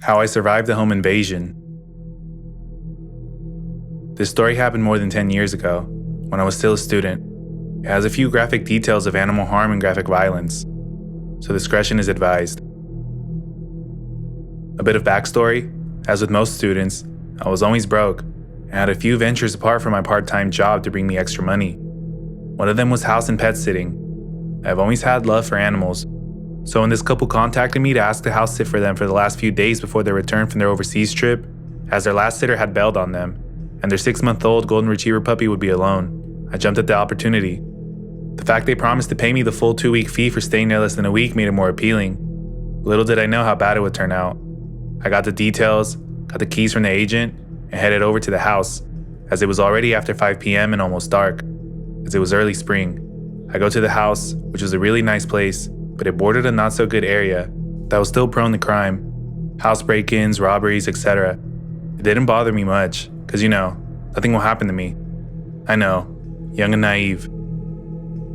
How I survived the home invasion. This story happened more than 10 years ago, when I was still a student. It has a few graphic details of animal harm and graphic violence, so discretion is advised. A bit of backstory: as with most students, I was always broke and had a few ventures apart from my part-time job to bring me extra money. One of them was house and pet sitting. I've always had love for animals, so when this couple contacted me to ask to house sit for them for the last few days before their return from their overseas trip, as their last sitter had bailed on them, and their 6-month-old golden retriever puppy would be alone, I jumped at the opportunity. The fact they promised to pay me the full 2-week fee for staying there less than a week made it more appealing. Little did I know how bad it would turn out. I got the details, got the keys from the agent, and headed over to the house, as it was already after 5 p.m. and almost dark, as it was early spring. I go to the house, which was a really nice place, but it bordered a not-so-good area that was still prone to crime. House break-ins, robberies, etc. It didn't bother me much, because nothing will happen to me. I know, young and naive.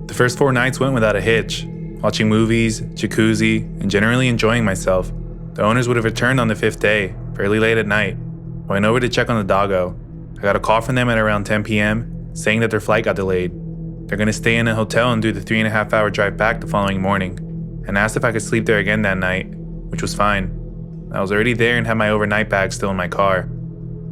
The first 4 nights went without a hitch, watching movies, jacuzzi, and generally enjoying myself. The owners would have returned on the 5th day, fairly late at night. I went over to check on the doggo. I got a call from them at around 10 p.m. saying that their flight got delayed. They're going to stay in a hotel and do the 3.5-hour drive back the following morning, and asked if I could sleep there again that night, which was fine. I was already there and had my overnight bag still in my car.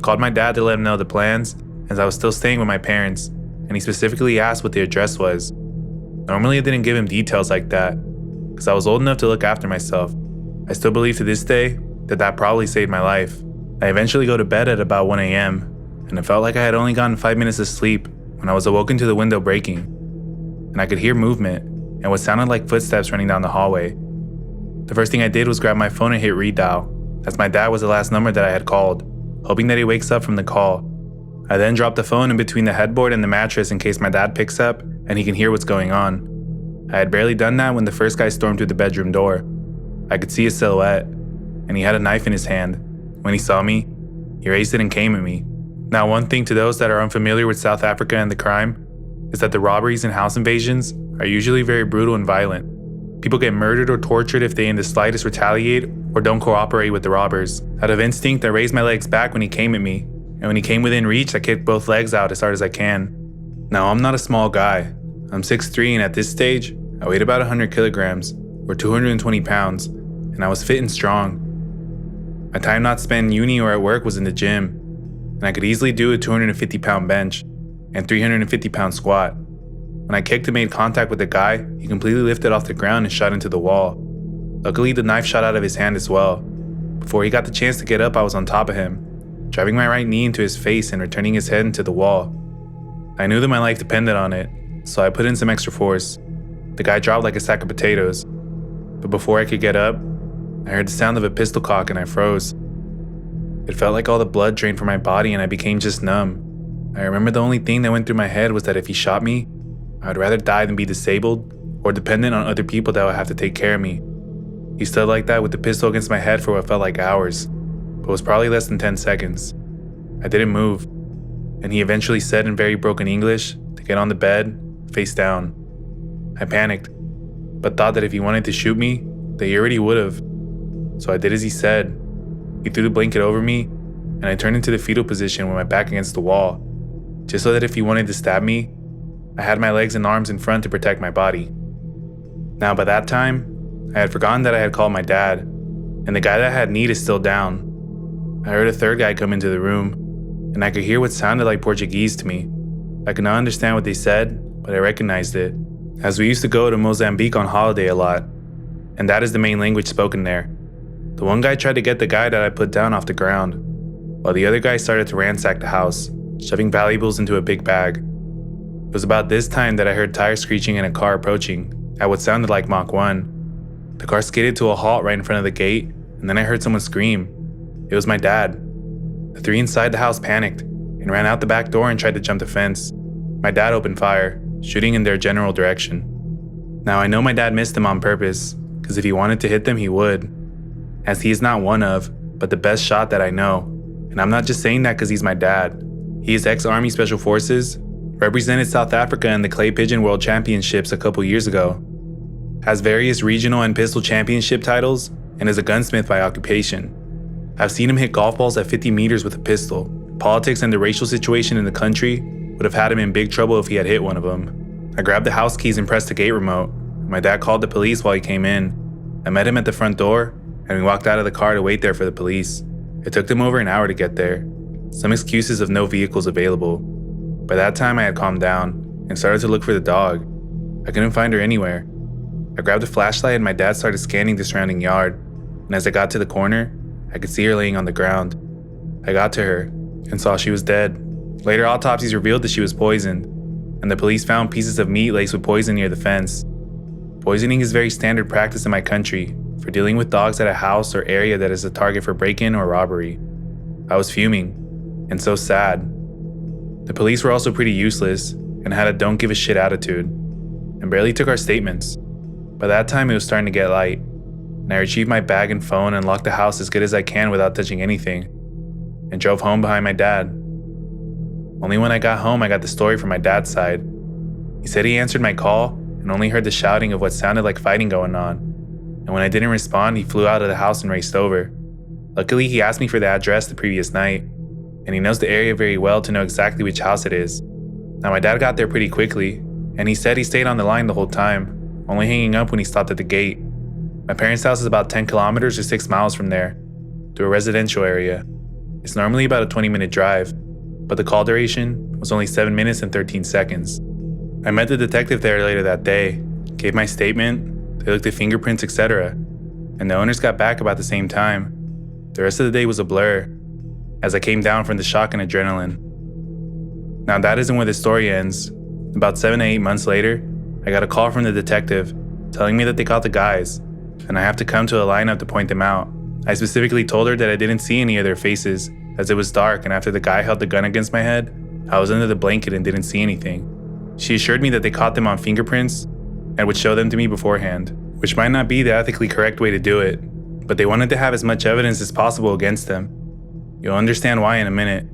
Called my dad to let him know the plans, as I was still staying with my parents, and he specifically asked what the address was. Normally I didn't give him details like that, because I was old enough to look after myself. I still believe to this day that probably saved my life. I eventually go to bed at about 1 a.m., and it felt like I had only gotten 5 minutes of sleep when I was awoken to the window breaking, and I could hear movement and what sounded like footsteps running down the hallway. The first thing I did was grab my phone and hit redial, as my dad was the last number that I had called, hoping that he wakes up from the call. I then dropped the phone in between the headboard and the mattress in case my dad picks up and he can hear what's going on. I had barely done that when the first guy stormed through the bedroom door. I could see his silhouette, and he had a knife in his hand. When he saw me, he raised it and came at me. Now, one thing to those that are unfamiliar with South Africa and the crime is that the robberies and house invasions are usually very brutal and violent. People get murdered or tortured if they in the slightest retaliate or don't cooperate with the robbers. Out of instinct, I raised my legs back when he came at me, and when he came within reach, I kicked both legs out as hard as I can. Now, I'm not a small guy. I'm 6'3", and at this stage, I weighed about 100 kilograms, or 220 pounds, and I was fit and strong. My time not spent in uni or at work was in the gym, and I could easily do a 250-pound bench and 350-pound squat. When I kicked and made contact with the guy, he completely lifted off the ground and shot into the wall. Luckily, the knife shot out of his hand as well. Before he got the chance to get up, I was on top of him, driving my right knee into his face and returning his head into the wall. I knew that my life depended on it, so I put in some extra force. The guy dropped like a sack of potatoes, but before I could get up, I heard the sound of a pistol cock and I froze. It felt like all the blood drained from my body and I became just numb. I remember the only thing that went through my head was that if he shot me, I would rather die than be disabled or dependent on other people that would have to take care of me. He stood like that with the pistol against my head for what felt like hours, but was probably less than 10 seconds. I didn't move, and he eventually said in very broken English to get on the bed, face down. I panicked, but thought that if he wanted to shoot me, that he already would have. So I did as he said. He threw the blanket over me, and I turned into the fetal position with my back against the wall, just so that if he wanted to stab me, I had my legs and arms in front to protect my body. Now by that time, I had forgotten that I had called my dad, and the guy that had need is still down. I heard a third guy come into the room, and I could hear what sounded like Portuguese to me. I could not understand what they said, but I recognized it, as we used to go to Mozambique on holiday a lot, and that is the main language spoken there. The one guy tried to get the guy that I put down off the ground, while the other guy started to ransack the house, shoving valuables into a big bag. It was about this time that I heard tires screeching and a car approaching, at what sounded like Mach 1. The car skidded to a halt right in front of the gate, and then I heard someone scream. It was my dad. The 3 inside the house panicked, and ran out the back door and tried to jump the fence. My dad opened fire, shooting in their general direction. Now I know my dad missed them on purpose, because if he wanted to hit them, he would, as he is not one of, but the best shot that I know. And I'm not just saying that because he's my dad. He is ex-Army Special Forces, represented South Africa in the Clay Pigeon World Championships a couple years ago, has various regional and pistol championship titles, and is a gunsmith by occupation. I've seen him hit golf balls at 50 meters with a pistol. Politics and the racial situation in the country would have had him in big trouble if he had hit one of them. I grabbed the house keys and pressed the gate remote. My dad called the police while he came in. I met him at the front door, and we walked out of the car to wait there for the police. It took them over an hour to get there. Some excuses of no vehicles available. By that time, I had calmed down and started to look for the dog. I couldn't find her anywhere. I grabbed a flashlight and my dad started scanning the surrounding yard, and as I got to the corner, I could see her laying on the ground. I got to her and saw she was dead. Later autopsies revealed that she was poisoned, and the police found pieces of meat laced with poison near the fence. Poisoning is very standard practice in my country for dealing with dogs at a house or area that is a target for break-in or robbery. I was fuming, and so sad. The police were also pretty useless and had a don't give a shit attitude, and barely took our statements. By that time, it was starting to get light, and I retrieved my bag and phone and locked the house as good as I can without touching anything, and drove home behind my dad. Only when I got home, I got the story from my dad's side. He said he answered my call and only heard the shouting of what sounded like fighting going on, and when I didn't respond, he flew out of the house and raced over. Luckily, he asked me for the address the previous night, and he knows the area very well to know exactly which house it is. Now, my dad got there pretty quickly, and he said he stayed on the line the whole time, only hanging up when he stopped at the gate. My parents' house is about 10 kilometers or 6 miles from there, through a residential area. It's normally about a 20-minute drive, but the call duration was only 7 minutes and 13 seconds. I met the detective there later that day, gave my statement, they looked at fingerprints, etc., and the owners got back about the same time. The rest of the day was a blur, as I came down from the shock and adrenaline. Now that isn't where the story ends. About 7 to 8 months later, I got a call from the detective telling me that they caught the guys, and I have to come to a lineup to point them out. I specifically told her that I didn't see any of their faces, as it was dark, and after the guy held the gun against my head, I was under the blanket and didn't see anything. She assured me that they caught them on fingerprints and would show them to me beforehand, which might not be the ethically correct way to do it, but they wanted to have as much evidence as possible against them. You'll understand why in a minute.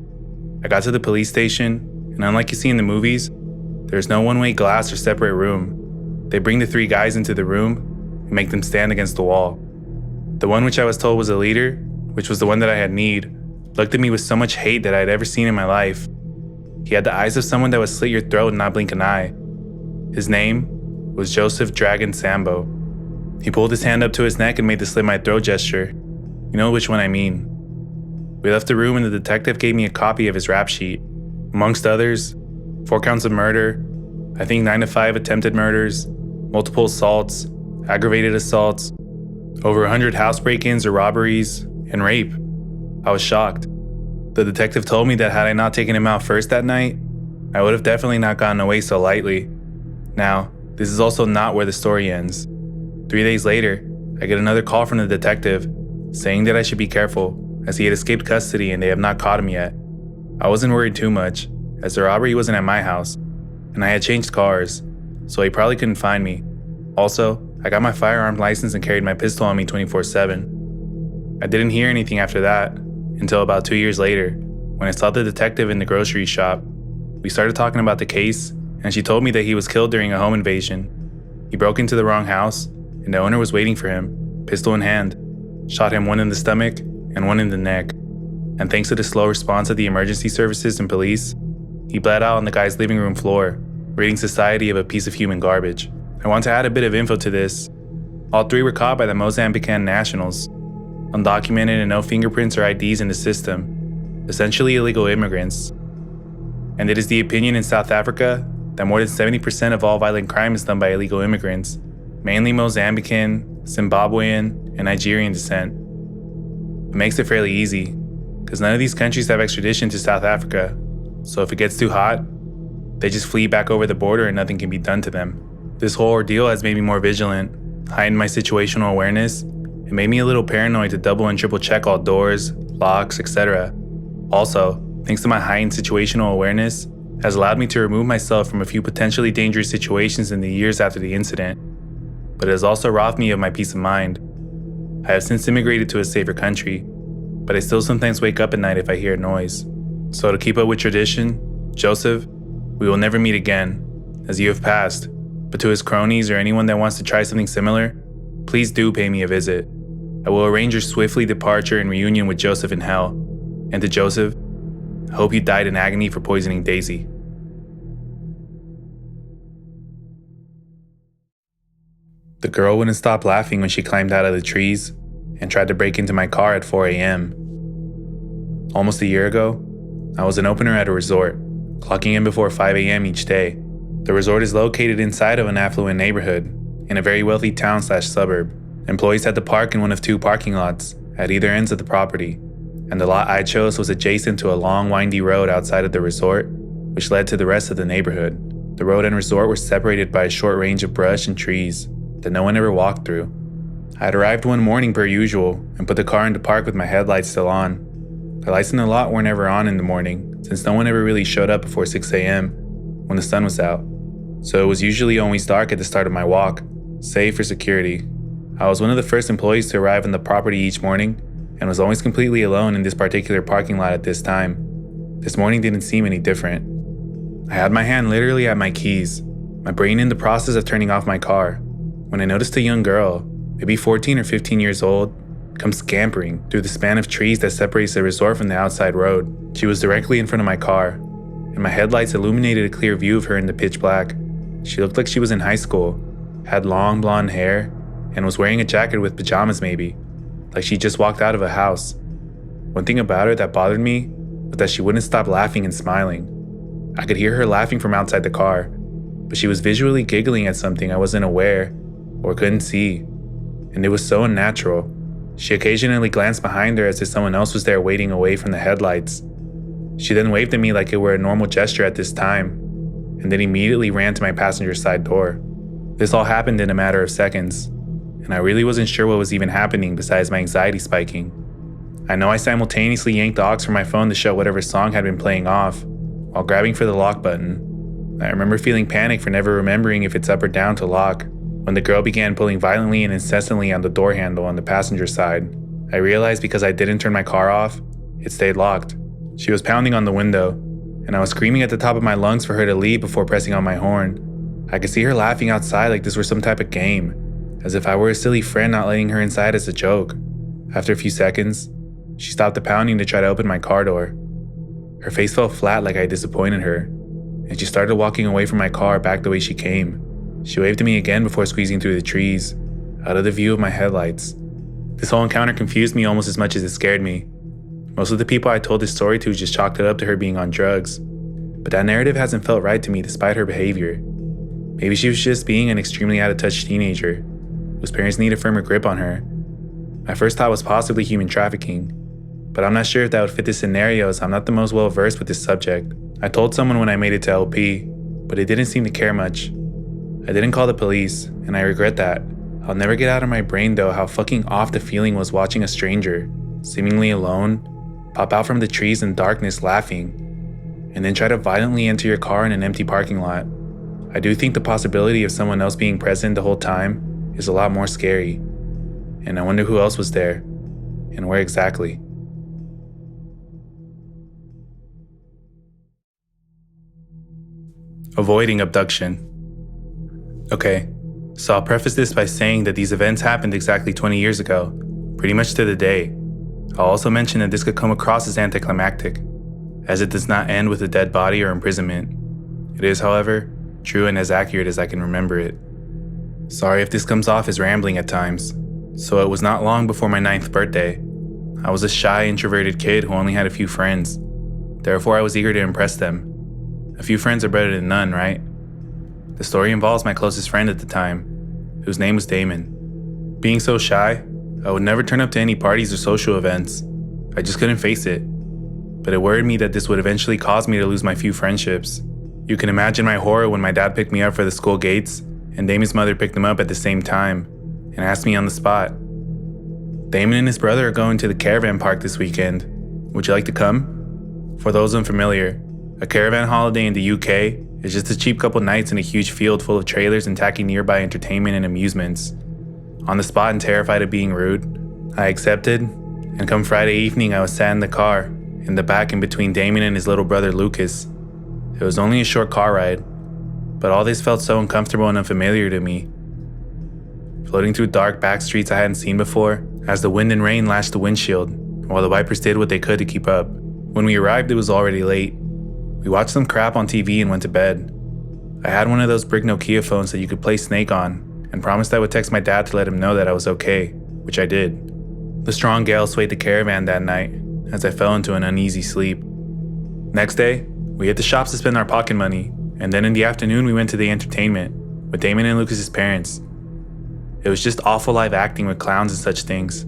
I got to the police station, and unlike you see in the movies, there's no one-way glass or separate room. They bring the 3 guys into the room and make them stand against the wall. The one which I was told was a leader, which was the one that I had need, looked at me with so much hate that I had ever seen in my life. He had the eyes of someone that would slit your throat and not blink an eye. His name was Joseph Dragon Sambo. He pulled his hand up to his neck and made the slit my throat gesture. You know which one I mean. We left the room and the detective gave me a copy of his rap sheet. Amongst others, 4 counts of murder, I think 9 to 5 attempted murders, multiple assaults, aggravated assaults, over 100 house break-ins or robberies, and rape. I was shocked. The detective told me that had I not taken him out first that night, I would have definitely not gotten away so lightly. Now, this is also not where the story ends. 3 days later, I get another call from the detective saying that I should be careful as he had escaped custody and they have not caught him yet. I wasn't worried too much as the robbery wasn't at my house and I had changed cars, so he probably couldn't find me. Also, I got my firearm license and carried my pistol on me 24/7. I didn't hear anything after that until about 2 years later when I saw the detective in the grocery shop. We started talking about the case and she told me that he was killed during a home invasion. He broke into the wrong house and the owner was waiting for him, pistol in hand, shot him 1 in the stomach and 1 in the neck. And thanks to the slow response of the emergency services and police, he bled out on the guy's living room floor, ridding society of a piece of human garbage. I want to add a bit of info to this. All 3 were caught by the Mozambican nationals, undocumented and no fingerprints or IDs in the system, essentially illegal immigrants. And it is the opinion in South Africa that more than 70% of all violent crime is done by illegal immigrants, mainly Mozambican, Zimbabwean, and Nigerian descent. It makes it fairly easy, because none of these countries have extradition to South Africa, so if it gets too hot, they just flee back over the border and nothing can be done to them. This whole ordeal has made me more vigilant, heightened my situational awareness, and made me a little paranoid to double and triple check all doors, locks, etc. Also, thanks to my heightened situational awareness, has allowed me to remove myself from a few potentially dangerous situations in the years after the incident, but it has also robbed me of my peace of mind. I have since immigrated to a safer country, but I still sometimes wake up at night if I hear a noise. So to keep up with tradition, Joseph, we will never meet again, as you have passed, but to his cronies or anyone that wants to try something similar, please do pay me a visit. I will arrange your swiftly departure and reunion with Joseph in hell. And to Joseph, I hope you died in agony for poisoning Daisy. The girl wouldn't stop laughing when she climbed out of the trees and tried to break into my car at 4 a.m. Almost a year ago, I was an opener at a resort, clocking in before 5 a.m. each day. The resort is located inside of an affluent neighborhood in a very wealthy town/suburb. Employees had to park in one of 2 parking lots at either ends of the property, and the lot I chose was adjacent to a long, windy road outside of the resort, which led to the rest of the neighborhood. The road and resort were separated by a short range of brush and trees that no one ever walked through. I had arrived one morning per usual and put the car into park with my headlights still on. The lights in the lot weren't ever on in the morning, since no one ever really showed up before 6 a.m. when the sun was out, so it was usually always dark at the start of my walk, save for security. I was one of the first employees to arrive on the property each morning and was always completely alone in this particular parking lot at this time. This morning didn't seem any different. I had my hand literally at my keys, my brain in the process of turning off my car, when I noticed a young girl, maybe 14 or 15 years old, come scampering through the span of trees that separates the resort from the outside road. She was directly in front of my car, and my headlights illuminated a clear view of her in the pitch black. She looked like she was in high school, had long blonde hair, and was wearing a jacket with pajamas maybe, like she just walked out of a house. One thing about her that bothered me was that she wouldn't stop laughing and smiling. I could hear her laughing from outside the car, but she was visually giggling at something I wasn't aware or couldn't see, and it was so unnatural. She occasionally glanced behind her as if someone else was there waiting away from the headlights. She then waved at me like it were a normal gesture at this time, and then immediately ran to my passenger side door. This all happened in a matter of seconds, and I really wasn't sure what was even happening besides my anxiety spiking. I know I simultaneously yanked the aux from my phone to shut whatever song had been playing off, while grabbing for the lock button. I remember feeling panic for never remembering if it's up or down to lock. When the girl began pulling violently and incessantly on the door handle on the passenger side, I realized because I didn't turn my car off, it stayed locked. She was pounding on the window, and I was screaming at the top of my lungs for her to leave before pressing on my horn. I could see her laughing outside like this were some type of game, as if I were a silly friend not letting her inside as a joke. After a few seconds, she stopped the pounding to try to open my car door. Her face fell flat like I disappointed her, and she started walking away from my car back the way she came. She waved to me again before squeezing through the trees, out of the view of my headlights. This whole encounter confused me almost as much as it scared me. Most of the people I told this story to just chalked it up to her being on drugs, but that narrative hasn't felt right to me despite her behavior. Maybe she was just being an extremely out-of-touch teenager, whose parents need a firmer grip on her. My first thought was possibly human trafficking, but I'm not sure if that would fit this scenario as I'm not the most well-versed with this subject. I told someone when I made it to LP, but it didn't seem to care much. I didn't call the police, and I regret that. I'll never get out of my brain though how fucking off the feeling was watching a stranger, seemingly alone, pop out from the trees in darkness laughing, and then try to violently enter your car in an empty parking lot. I do think the possibility of someone else being present the whole time is a lot more scary, and I wonder who else was there, and where exactly. Avoiding abduction. Okay, so I'll preface this by saying that these events happened exactly 20 years ago, pretty much to the day. I'll also mention that this could come across as anticlimactic, as it does not end with a dead body or imprisonment. It is, however, true and as accurate as I can remember it. Sorry if this comes off as rambling at times. So it was not long before my 9th birthday. I was a shy, introverted kid who only had a few friends. Therefore, I was eager to impress them. A few friends are better than none, right? The story involves my closest friend at the time, whose name was Damon. Being so shy, I would never turn up to any parties or social events. I just couldn't face it. But it worried me that this would eventually cause me to lose my few friendships. You can imagine my horror when my dad picked me up for the school gates, and Damon's mother picked him up at the same time, and asked me on the spot, "Damon and his brother are going to the Caravan park this weekend. Would you like to come?" For those unfamiliar, a caravan holiday in the UK is just a cheap couple nights in a huge field full of trailers and tacky nearby entertainment and amusements. On the spot and terrified of being rude, I accepted, and come Friday evening I was sat in the car, in the back in between Damon and his little brother Lucas. It was only a short car ride, but all this felt so uncomfortable and unfamiliar to me. Floating through dark back streets I hadn't seen before, as the wind and rain lashed the windshield, while the wipers did what they could to keep up. When we arrived, it was already late. We watched some crap on TV and went to bed. I had one of those brick Nokia phones that you could play Snake on, and promised I would text my dad to let him know that I was okay, which I did. The strong gale swayed the Caravan that night, as I fell into an uneasy sleep. Next day, we hit the shops to spend our pocket money, and then in the afternoon we went to the entertainment with Damon and Lucas's parents. It was just awful live acting with clowns and such things.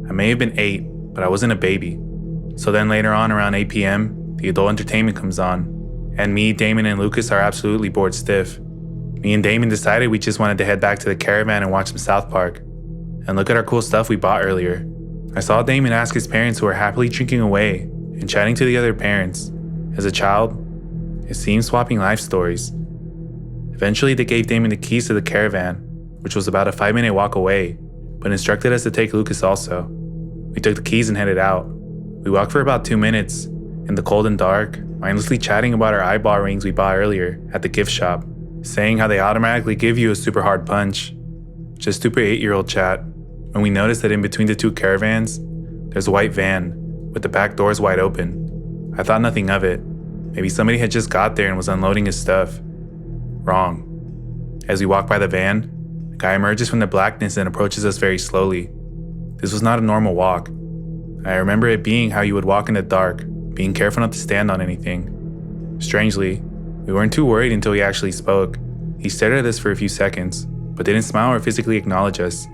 I may have been 8, but I wasn't a baby. So then later on around 8 p.m, the adult entertainment comes on, and me, Damon, and Lucas are absolutely bored stiff. Me and Damon decided we just wanted to head back to the Caravan and watch some South Park. And look at our cool stuff we bought earlier. I saw Damon ask his parents who were happily drinking away and chatting to the other parents. As a child, it seemed swapping life stories. Eventually they gave Damon the keys to the Caravan, which was about a 5-minute walk away, but instructed us to take Lucas also. We took the keys and headed out. We walked for about 2 minutes, in the cold and dark, mindlessly chatting about our eyeball rings we bought earlier at the gift shop, saying how they automatically give you a super hard punch. Just super 8-year-old chat, when we noticed that in between the two Caravans, there's a white van, with the back doors wide open. I thought nothing of it. Maybe somebody had just got there and was unloading his stuff. Wrong. As we walk by the van, a guy emerges from the blackness and approaches us very slowly. This was not a normal walk. I remember it being how you would walk in the dark, being careful not to stand on anything. Strangely, we weren't too worried until he actually spoke. He stared at us for a few seconds, but didn't smile or physically acknowledge us.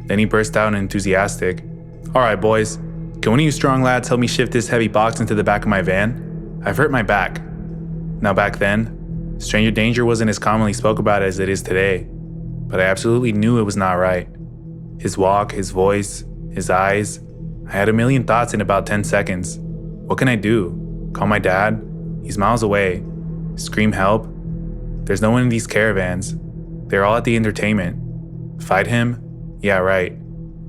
Then he burst out enthusiastic. "Alright boys, can one of you strong lads help me shift this heavy box into the back of my van? I've hurt my back." Now back then, stranger danger wasn't as commonly spoke about as it is today, but I absolutely knew it was not right. His walk, his voice, his eyes, I had a million thoughts in about 10 seconds. What can I do? Call my dad? He's miles away. Scream help? There's no one in these Caravans. They're all at the entertainment. Fight him? Yeah, right.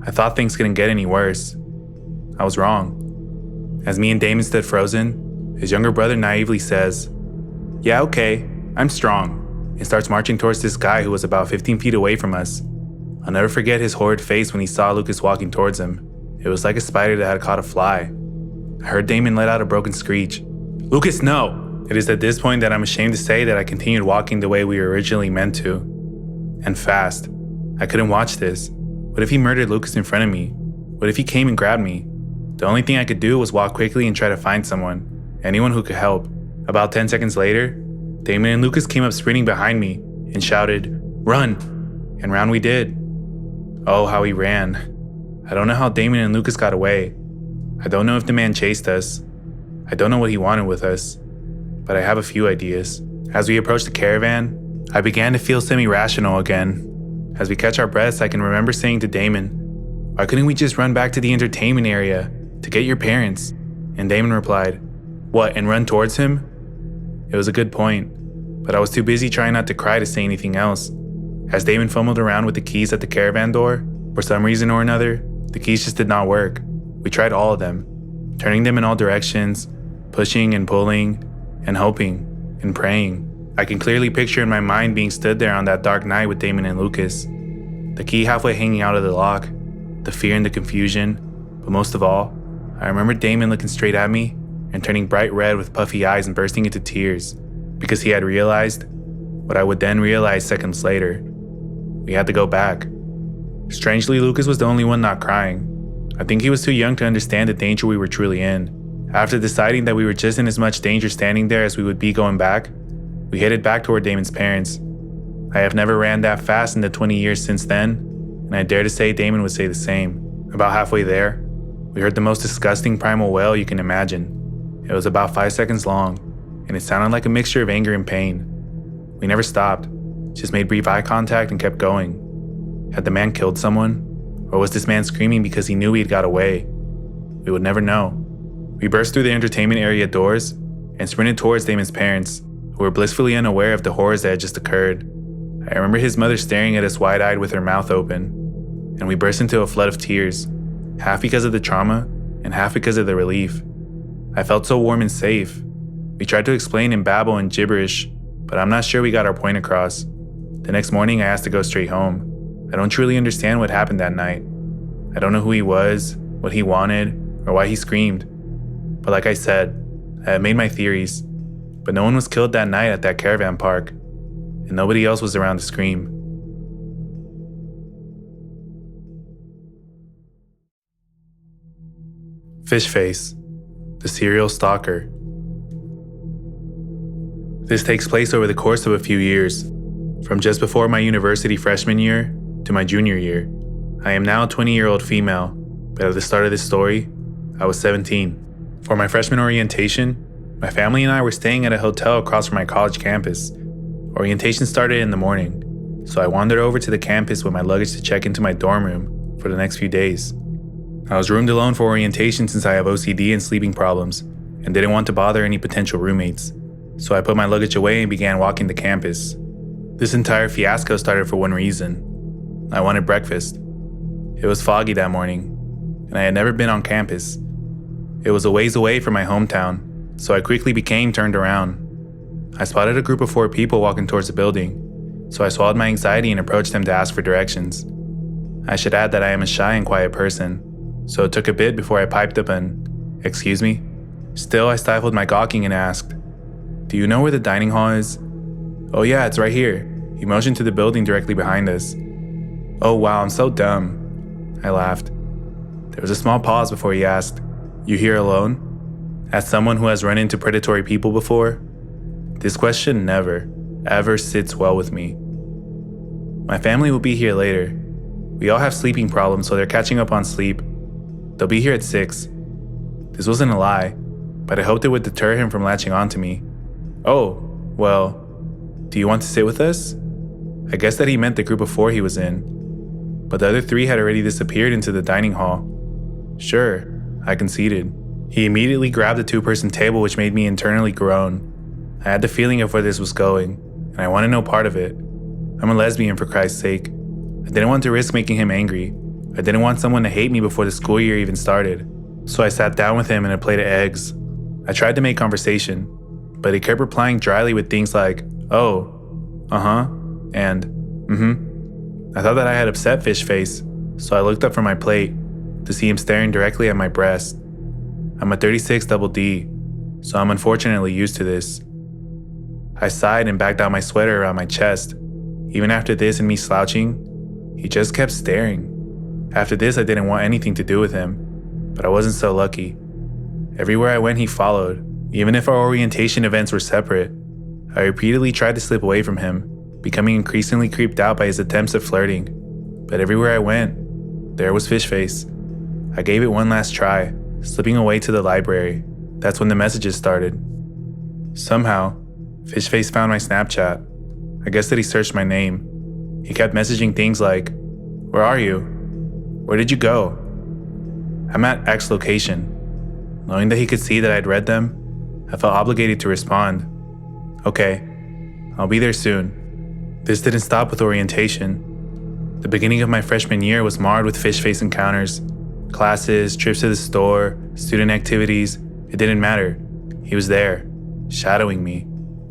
I thought things couldn't get any worse. I was wrong. As me and Damon stood frozen, his younger brother naively says, "Yeah, okay, I'm strong," and starts marching towards this guy who was about 15 feet away from us. I'll never forget his horrid face when he saw Lucas walking towards him. It was like a spider that had caught a fly. I heard Damon let out a broken screech. "Lucas, no!" It is at this point that I'm ashamed to say that I continued walking the way we were originally meant to. And fast. I couldn't watch this. What if he murdered Lucas in front of me? What if he came and grabbed me? The only thing I could do was walk quickly and try to find someone. Anyone who could help. About 10 seconds later, Damon and Lucas came up sprinting behind me and shouted, "Run!" And round we did. Oh, how he ran. I don't know how Damon and Lucas got away. I don't know if the man chased us. I don't know what he wanted with us. But I have a few ideas. As we approached the Caravan, I began to feel semi-rational again. As we catch our breaths, I can remember saying to Damon, "Why couldn't we just run back to the entertainment area to get your parents?" And Damon replied, "What, and run towards him?" It was a good point, but I was too busy trying not to cry to say anything else. As Damon fumbled around with the keys at the Caravan door, for some reason or another, the keys just did not work. We tried all of them, turning them in all directions, pushing and pulling, and hoping, and praying. I can clearly picture in my mind being stood there on that dark night with Damon and Lucas. The key halfway hanging out of the lock, the fear and the confusion, but most of all, I remember Damon looking straight at me and turning bright red with puffy eyes and bursting into tears, because he had realized what I would then realize seconds later. We had to go back. Strangely, Lucas was the only one not crying. I think he was too young to understand the danger we were truly in. After deciding that we were just in as much danger standing there as we would be going back, we headed back toward Damon's parents. I have never ran that fast in the 20 years since then, and I dare to say Damon would say the same. About halfway there, we heard the most disgusting primal wail you can imagine. It was about 5 seconds long, and it sounded like a mixture of anger and pain. We never stopped, just made brief eye contact and kept going. Had the man killed someone? Or was this man screaming because he knew we had got away? We would never know. We burst through the entertainment area doors and sprinted towards Damon's parents, who were blissfully unaware of the horrors that had just occurred. I remember his mother staring at us wide-eyed with her mouth open, and we burst into a flood of tears, half because of the trauma and half because of the relief. I felt so warm and safe. We tried to explain and babble in gibberish, but I'm not sure we got our point across. The next morning I asked to go straight home. I don't truly understand what happened that night. I don't know who he was, what he wanted, or why he screamed. But like I said, I had made my theories, but no one was killed that night at that Caravan park, and nobody else was around to scream. FishFace, the serial stalker. This takes place over the course of a few years, from just before my university freshman year to my junior year. I am now a 20-year-old female, but at the start of this story, I was 17. For my freshman orientation, my family and I were staying at a hotel across from my college campus. Orientation started in the morning, so I wandered over to the campus with my luggage to check into my dorm room for the next few days. I was roomed alone for orientation since I have OCD and sleeping problems, and didn't want to bother any potential roommates, so I put my luggage away and began walking the campus. This entire fiasco started for one reason. I wanted breakfast. It was foggy that morning, and I had never been on campus. It was a ways away from my hometown, so I quickly became turned around. I spotted a group of 4 people walking towards the building, so I swallowed my anxiety and approached them to ask for directions. I should add that I am a shy and quiet person, so it took a bit before I piped up an, "Excuse me?" Still, I stifled my gawking and asked, "Do you know where the dining hall is?" "Oh yeah, it's right here." He motioned to the building directly behind us. "Oh wow, I'm so dumb." I laughed. There was a small pause before he asked, "You here alone?" As someone who has run into predatory people before, this question never, ever sits well with me. My family will be here later. We all have sleeping problems, so they're catching up on sleep. They'll be here at 6. This wasn't a lie, but I hoped it would deter him from latching onto me. "Oh, well, do you want to sit with us?" I guess that he meant the group of 4 he was in, but the other 3 had already disappeared into the dining hall. "Sure," I conceded. He immediately grabbed a 2-person table, which made me internally groan. I had the feeling of where this was going, and I wanted no part of it. I'm a lesbian, for Christ's sake. I didn't want to risk making him angry. I didn't want someone to hate me before the school year even started. So I sat down with him in a plate of eggs. I tried to make conversation, but he kept replying dryly with things like, "Oh, uh-huh," and "mm-hmm." I thought that I had upset FishFace, so I looked up from my plate to see him staring directly at my breast. I'm a 36 double D, so I'm unfortunately used to this. I sighed and backed out my sweater around my chest. Even after this and me slouching, he just kept staring. After this, I didn't want anything to do with him, but I wasn't so lucky. Everywhere I went, he followed. Even if our orientation events were separate, I repeatedly tried to slip away from him, becoming increasingly creeped out by his attempts at flirting. But everywhere I went, there was FishFace. I gave it one last try, slipping away to the library. That's when the messages started. Somehow, FishFace found my Snapchat. I guess that he searched my name. He kept messaging things like, "Where are you? Where did you go?" "I'm at X location." Knowing that he could see that I'd read them, I felt obligated to respond. "Okay, I'll be there soon." This didn't stop with orientation. The beginning of my freshman year was marred with FishFace encounters. Classes, trips to the store, student activities, it didn't matter. He was there, shadowing me.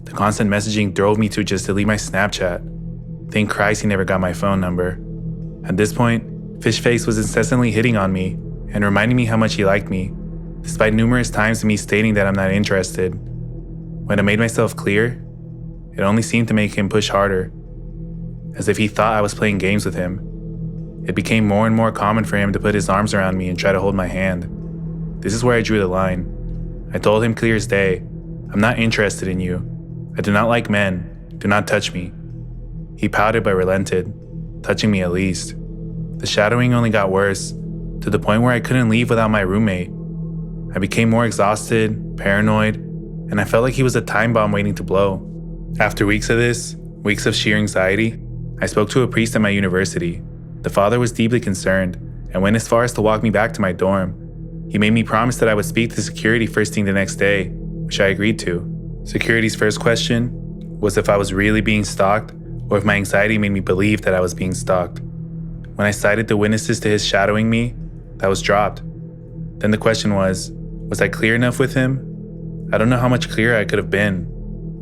The constant messaging drove me to just delete my Snapchat. Thank Christ he never got my phone number. At this point, FishFace was incessantly hitting on me and reminding me how much he liked me, despite numerous times of me stating that I'm not interested. When I made myself clear, it only seemed to make him push harder, as if he thought I was playing games with him. It became more and more common for him to put his arms around me and try to hold my hand. This is where I drew the line. I told him clear as day, "I'm not interested in you. I do not like men. Do not touch me." He pouted but relented, touching me at least. The shadowing only got worse, to the point where I couldn't leave without my roommate. I became more exhausted, paranoid, and I felt like he was a time bomb waiting to blow. After weeks of this, weeks of sheer anxiety, I spoke to a priest at my university. The father was deeply concerned and went as far as to walk me back to my dorm. He made me promise that I would speak to security first thing the next day, which I agreed to. Security's first question was if I was really being stalked or if my anxiety made me believe that I was being stalked. When I cited the witnesses to his shadowing me, that was dropped. Then the question was I clear enough with him? I don't know how much clearer I could have been.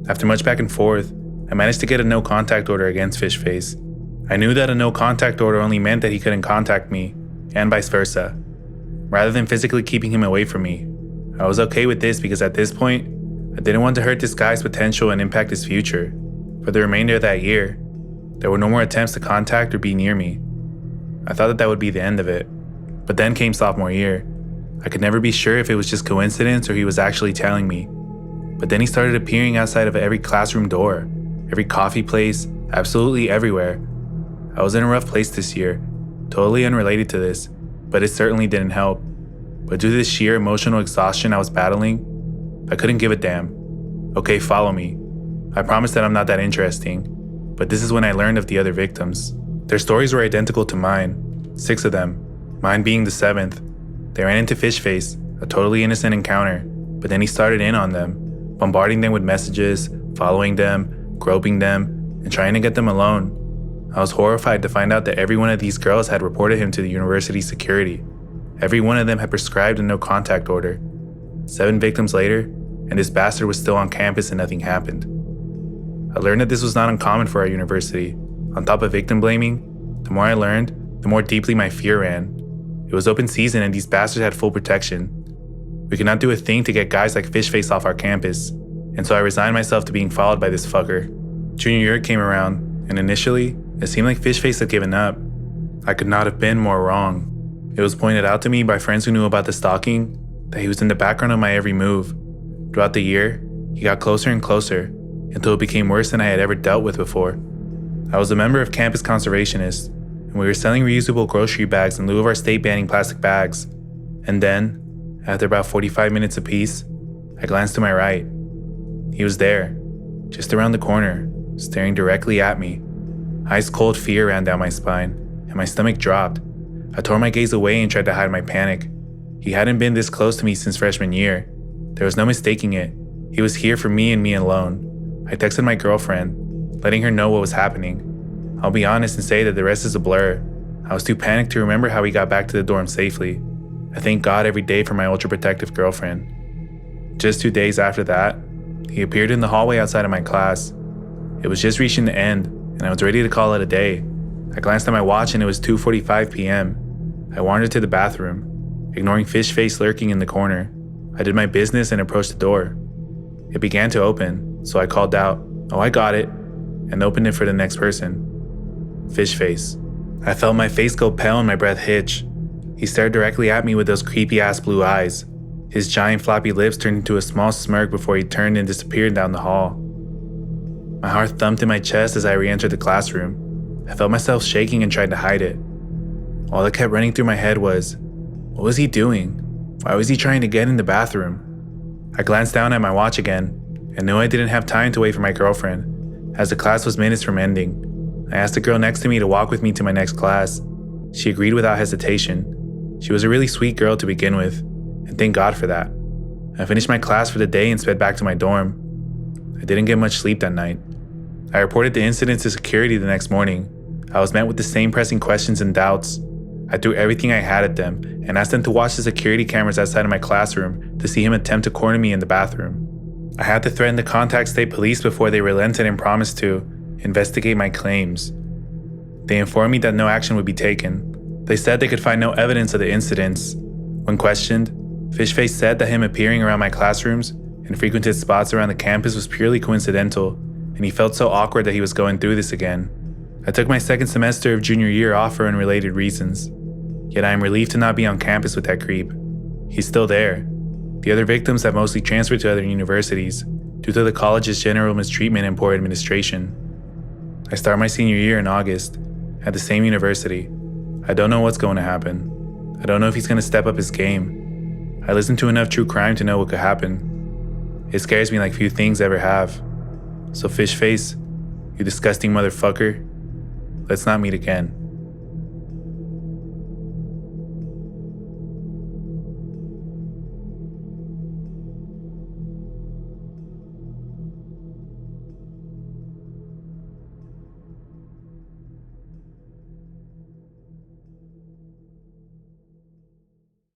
After much back and forth, I managed to get a no contact order against FishFace. I knew that a no contact order only meant that he couldn't contact me, and vice versa. Rather than physically keeping him away from me, I was okay with this because at this point, I didn't want to hurt this guy's potential and impact his future. For the remainder of that year, there were no more attempts to contact or be near me. I thought that would be the end of it. But then came sophomore year. I could never be sure if it was just coincidence or he was actually telling me. But then he started appearing outside of every classroom door, every coffee place, absolutely everywhere. I was in a rough place this year, totally unrelated to this, but it certainly didn't help. But due to the sheer emotional exhaustion I was battling, I couldn't give a damn. Okay, follow me. I promise that I'm not that interesting, but this is when I learned of the other victims. Their stories were identical to mine, 6 of them, mine being the 7th. They ran into FishFace, a totally innocent encounter, but then he started in on them, bombarding them with messages, following them, groping them, and trying to get them alone. I was horrified to find out that every one of these girls had reported him to the university's security. Every one of them had prescribed a no-contact order. 7 victims later, and this bastard was still on campus and nothing happened. I learned that this was not uncommon for our university. On top of victim blaming, the more I learned, the more deeply my fear ran. It was open season and these bastards had full protection. We could not do a thing to get guys like FishFace off our campus, and so I resigned myself to being followed by this fucker. Junior year came around, and initially, it seemed like FishFace had given up. I could not have been more wrong. It was pointed out to me by friends who knew about the stalking that he was in the background of my every move. Throughout the year, he got closer and closer, until it became worse than I had ever dealt with before. I was a member of Campus Conservationists, and we were selling reusable grocery bags in lieu of our state banning plastic bags. And then, after about 45 minutes apiece, I glanced to my right. He was there, just around the corner, staring directly at me. Ice cold fear ran down my spine, and my stomach dropped. I tore my gaze away and tried to hide my panic. He hadn't been this close to me since freshman year. There was no mistaking it. He was here for me and me alone. I texted my girlfriend, letting her know what was happening. I'll be honest and say that the rest is a blur. I was too panicked to remember how we got back to the dorm safely. I thank God every day for my ultra-protective girlfriend. Just 2 days after that, he appeared in the hallway outside of my class. It was just reaching the end, and I was ready to call it a day. I glanced at my watch and it was 2:45 p.m. I wandered to the bathroom, ignoring FishFace lurking in the corner. I did my business and approached the door. It began to open, so I called out, "Oh, I got it," and opened it for the next person. FishFace. I felt my face go pale and my breath hitch. He stared directly at me with those creepy-ass blue eyes. His giant floppy lips turned into a small smirk before he turned and disappeared down the hall. My heart thumped in my chest as I re-entered the classroom. I felt myself shaking and tried to hide it. All that kept running through my head was, what was he doing? Why was he trying to get in the bathroom? I glanced down at my watch again and knew I didn't have time to wait for my girlfriend, as the class was minutes from ending. I asked the girl next to me to walk with me to my next class. She agreed without hesitation. She was a really sweet girl to begin with, and thank God for that. I finished my class for the day and sped back to my dorm. I didn't get much sleep that night. I reported the incident to security the next morning. I was met with the same pressing questions and doubts. I threw everything I had at them and asked them to watch the security cameras outside of my classroom to see him attempt to corner me in the bathroom. I had to threaten to contact state police before they relented and promised to investigate my claims. They informed me that no action would be taken. They said they could find no evidence of the incidents. When questioned, FishFace said that him appearing around my classrooms and frequented spots around the campus was purely coincidental, and he felt so awkward that he was going through this again. I took my second semester of junior year off for unrelated reasons. Yet I am relieved to not be on campus with that creep. He's still there. The other victims have mostly transferred to other universities due to the college's general mistreatment and poor administration. I start my senior year in August at the same university. I don't know what's going to happen. I don't know if he's going to step up his game. I listen to enough true crime to know what could happen. It scares me like few things ever have. So FishFace, you disgusting motherfucker, let's not meet again.